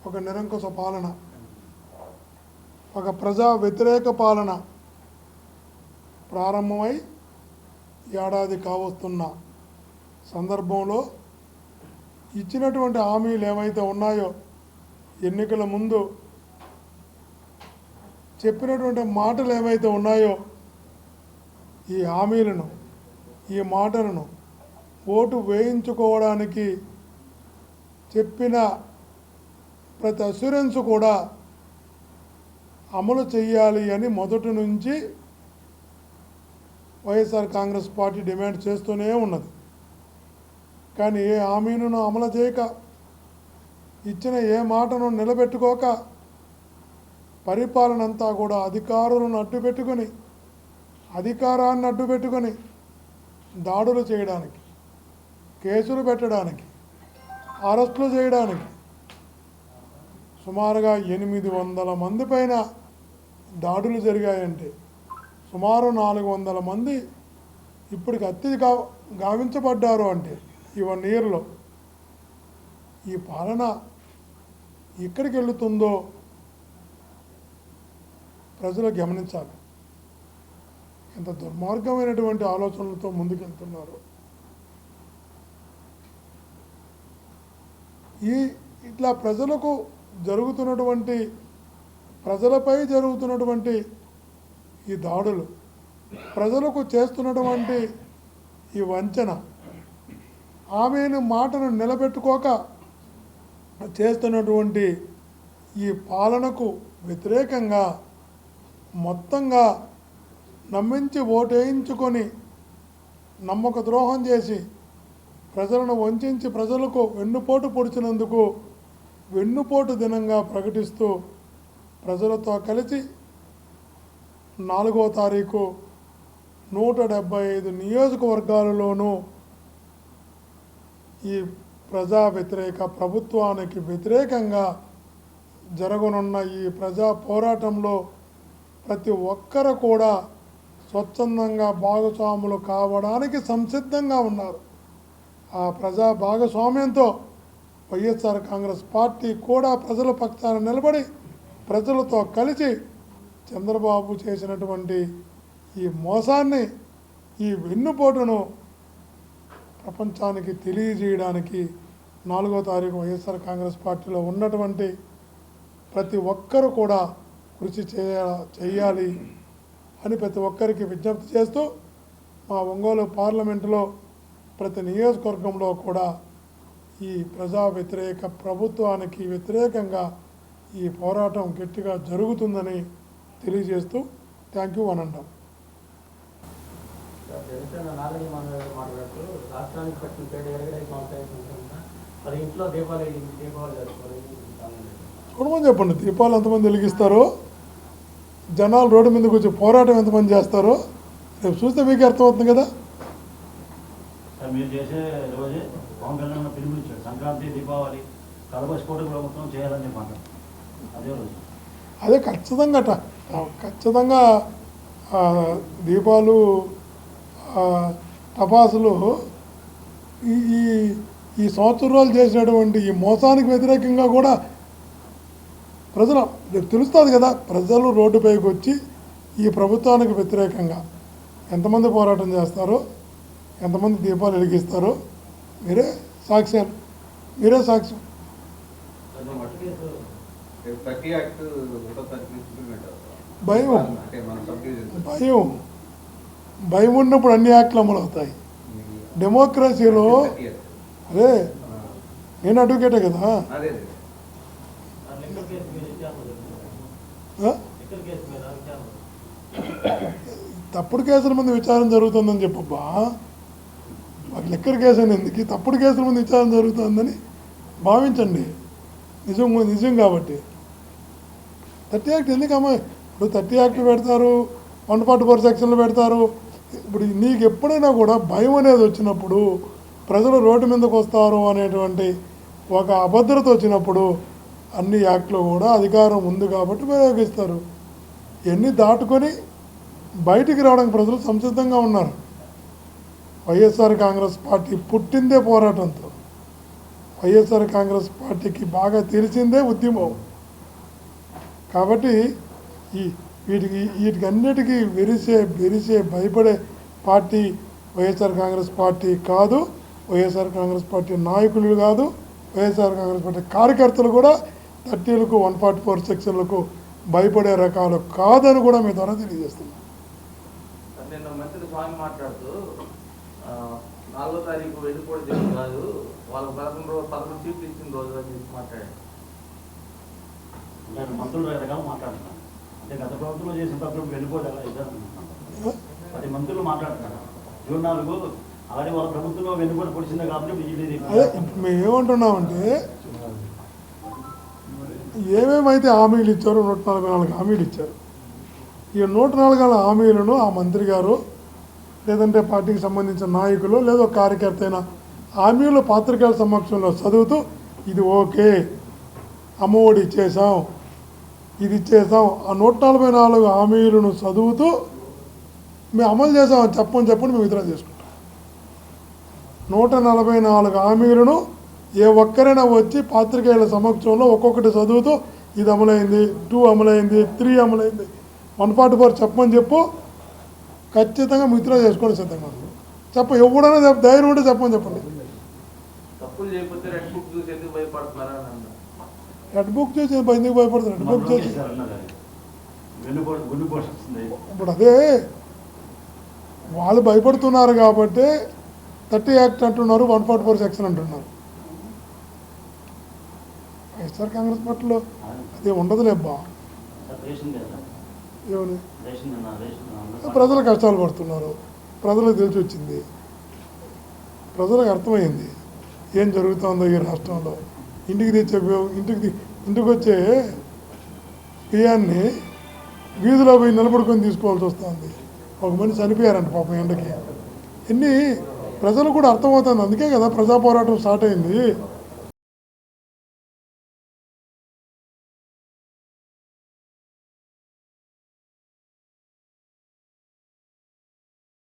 ఒక నిరంకుశ పాలన, ఒక ప్రజా వ్యతిరేక పాలన ప్రారంభమై ఏడాది కావస్తున్న సందర్భంలో ఇచ్చినటువంటి హామీలు ఏవైతే ఉన్నాయో, ఎన్నికల ముందు చెప్పినటువంటి మాటలు ఏవైతే ఉన్నాయో, ఈ హామీలను, ఈ మాటలను ఓటు వేయించుకోవడానికి చెప్పిన ప్రతి అష్యూరెన్స్ కూడా అమలు చేయాలి అని మొదటి నుంచి వైఎస్ఆర్ కాంగ్రెస్ పార్టీ డిమాండ్ చేస్తూనే ఉన్నది. కానీ ఏ హామీలను అమలు చేయక, ఇచ్చిన ఏ మాటను నిలబెట్టుకోక, పరిపాలన అంతా కూడా అధికారులను అడ్డుపెట్టుకొని, అధికారాన్ని అడ్డుపెట్టుకొని దాడులు చేయడానికి, కేసులు పెట్టడానికి, అరెస్టులు చేయడానికి సుమారుగా 800 మంది పైన దాడులు జరిగాయంటే, సుమారు 400 మంది ఇప్పటికి అత్యధిక గావించబడ్డారు. అంటే ఈ 1 ఇయర్లో ఈ పాలన ఎక్కడికి వెళుతుందో ప్రజలు గమనించాలి. ఎంత దుర్మార్గమైనటువంటి ఆలోచనలతో ముందుకెళ్తున్నారు. ఇట్లా ప్రజలకు జరుగుతున్నటువంటి, ప్రజలపై జరుగుతున్నటువంటి ఈ దాడులు, ప్రజలకు చేస్తున్నటువంటి ఈ వంచన, ఆమెను మాటను నిలబెట్టుకోక చేస్తున్నటువంటి ఈ పాలనకు వ్యతిరేకంగా మొత్తంగా నమ్మించి ఓటేయించుకొని నమ్మక ద్రోహం చేసి ప్రజలను వంచి ప్రజలకు వెన్నుపోటు పొడిచినందుకు వెన్నుపోటు దినంగా ప్రకటిస్తూ ప్రజలతో కలిసి 4వ తారీఖు 175 నియోజకవర్గాలలోనూ ఈ ప్రజా వ్యతిరేక ప్రభుత్వానికి వ్యతిరేకంగా జరగనున్న ఈ ప్రజా పోరాటంలో ప్రతి ఒక్కరు కూడా స్వచ్ఛందంగా భాగస్వాములు కావడానికి సంసిద్ధంగా ఉన్నారు. ఆ ప్రజా భాగస్వామ్యంతో వైఎస్ఆర్ కాంగ్రెస్ పార్టీ కూడా ప్రజల పక్షాన నిలబడి ప్రజలతో కలిసి చంద్రబాబు చేసినటువంటి ఈ మోసాన్ని, ఈ వెన్నుపోటును ప్రపంచానికి తెలియజేయడానికి 4వ తారీఖు వైఎస్ఆర్ కాంగ్రెస్ పార్టీలో ఉన్నటువంటి ప్రతి ఒక్కరూ కూడా కృషి చేయాలి అని ప్రతి ఒక్కరికి విజ్ఞప్తి చేస్తూ, మా ఒంగోలు పార్లమెంటులో ప్రతి నియోజకవర్గంలో కూడా ఈ ప్రజా వ్యతిరేక ప్రభుత్వానికి వ్యతిరేకంగా ఈ పోరాటం గట్టిగా జరుగుతుందని తెలియజేస్తూ థ్యాంక్ యూ అని అంటాం. చూడమని చెప్పండి, దీపాలు ఎంతమంది వెలిగిస్తారో, జనాలు రోడ్డు మీదకి వచ్చి పోరాటం ఎంతమంది చేస్తారో రేపు చూస్తే మీకే అర్థమవుతుంది కదా. మీరు చేసే రోజే పవన్ కళ్యాణ్ పిలుపునిచ్చాడు, సంక్రాంతి, దీపావళి, కలబస్కోట కూడా మొత్తం చేయాలని చెప్పండి. అదే రోజు అదే ఖచ్చితంగా దీపాలు, టపాసులు ఈ సంవత్సరాలు చేసినటువంటి ఈ మోసానికి వ్యతిరేకంగా కూడా ప్రజలు తెలుస్తుంది కదా. ప్రజలు రోడ్డుపైకి వచ్చి ఈ ప్రభుత్వానికి వ్యతిరేకంగా ఎంతమంది పోరాటం చేస్తారో, ఎంతమంది దీపాలు వెలిగిస్తారో మీరే సాక్ష్యం. భయం ఉన్నప్పుడు అన్ని యాక్ట్లు అమలు అవుతాయి. డెమోక్రసీలో అదే నేను అడ్వకేటే కదా. తప్పుడు కేసుల మంది విచారణ జరుగుతుందని చెప్పబ్బా. మాకు లిక్కర్ కేసు అని ఎందుకు, తప్పుడు కేసుల మంది విచారణ జరుగుతుందని భావించండి. నిజం కాబట్టి 30 యాక్ట్ ఎందుకమ్మా? ఇప్పుడు 30 యాక్ట్లు పెడతారు, 144 సెక్షన్లు పెడతారు. ఇప్పుడు నీకు ఎప్పుడైనా కూడా భయం అనేది వచ్చినప్పుడు, ప్రజలు రోడ్డు మీదకి వస్తారు అనేటువంటి ఒక అభద్రత వచ్చినప్పుడు అన్ని యాక్ట్లు కూడా అధికారం ఉంది కాబట్టి ప్రయోగిస్తారు. ఇవన్నీ దాటుకొని బయటికి రావడానికి ప్రజలు సంసిద్ధంగా ఉన్నారు. వైఎస్ఆర్ కాంగ్రెస్ పార్టీ పుట్టిందే పోరాటంతో. వైఎస్ఆర్ కాంగ్రెస్ పార్టీకి బాగా తెలిసిందే ఉద్యమం. కాబట్టి వీటికి అన్నిటికీ వెరిసే భయపడే పార్టీ వైఎస్ఆర్ కాంగ్రెస్ పార్టీ కాదు. వైఎస్ఆర్ కాంగ్రెస్ పార్టీ నాయకులు కాదు. వైఎస్ఆర్ కాంగ్రెస్ పార్టీ కార్యకర్తలు కూడా 30లకు 144 సెక్షన్లకు భయపడే రకాలు కాదని కూడా మీ ద్వారా తెలియజేస్తున్నాం. నిన్న మంత్రి స్వామి మాట్లాడుతూ 4వ తారీఖు వెళ్ళిపోవడం జరిగింది కాదు, వాళ్ళకు 11 సీట్లు ఇచ్చిన రోజు అని మాట్లాడారు. నేను మంత్రులు రకరకాలు మాట్లాడుతున్నాను. అంటే గత ప్రభుత్వంలో చేసిన తప్పుడు వెళ్ళిపోదు ఎలా ఇద్దరు 10 మంత్రులు మాట్లాడుతున్నారు. జూన్ 4 అలాగే వాళ్ళ ప్రభుత్వంలో వెన్నుపోటు పొడిచిందే కాబట్టి బీజేపీ. అదే ఇప్పుడు మేము ఏమంటున్నామంటే ఏమేమైతే హామీలు ఇచ్చారో 144 హామీలు ఇచ్చారు. ఈ 144 హామీలను ఆ మంత్రి గారు లేదంటే పార్టీకి సంబంధించిన నాయకులు లేదా కార్యకర్త అయిన హామీలు పాత్రికేయుల సమక్షంలో చదువుతూ ఇది ఓకే, అమ్మఒడి ఇచ్చేసాం, ఇది ఇచ్చేసాం, ఆ 144 హామీలను చదువుతూ మేము అమలు చేసామని చెప్పండి మేము విత్డ్రా చేసుకుంటాం. 144 హామీలను ఏ ఒక్కరైనా వచ్చి పాత్రికేయుల సమక్షంలో ఒక్కొక్కటి చదువుతూ ఇది అమలైంది, 2 అమలైంది, 3 అమలైంది, 144 చెప్పమని చెప్పు, ఖచ్చితంగా విత్డ్రా చేసుకోవడం సిద్ధంగా ఉంది. ఎవడైనా ధైర్యం ఉంటే చెప్పమని చెప్పండి. తప్పులు చేయకపోతే రెడ్ బుక్ చూసి ఎందుకు భయపడుతున్నారా అని అన్నారు. రెడ్ బుక్ చేసి ఎందుకు భయపడుతున్నారు? రెడ్ బుక్ చేసి ఇప్పుడు అదే వాళ్ళు భయపడుతున్నారు కాబట్టి 30 యాక్ట్ అంటున్నారు, 144 సెక్షన్ అంటున్నారు. వైఎస్ఆర్ కాంగ్రెస్ పార్టీలో అదే ఉండదులేబ్బా. ఏమని ప్రజలు కష్టాలు పడుతున్నారు, ప్రజలకు తెలిసి వచ్చింది, ప్రజలకు అర్థమైంది ఏం జరుగుతుందో ఈ రాష్ట్రంలో. ఇంటికి వచ్చే బియ్యాన్ని వీధిలో పోయి నిలబడుకొని తీసుకోవాల్సి వస్తుంది. ఒక మనిషి చనిపోయారంట పాపం ఎండకి. ప్రజలు కూడా అర్థమవుతుంది. అందుకే కదా ప్రజా పోరాటం స్టార్ట్ అయింది.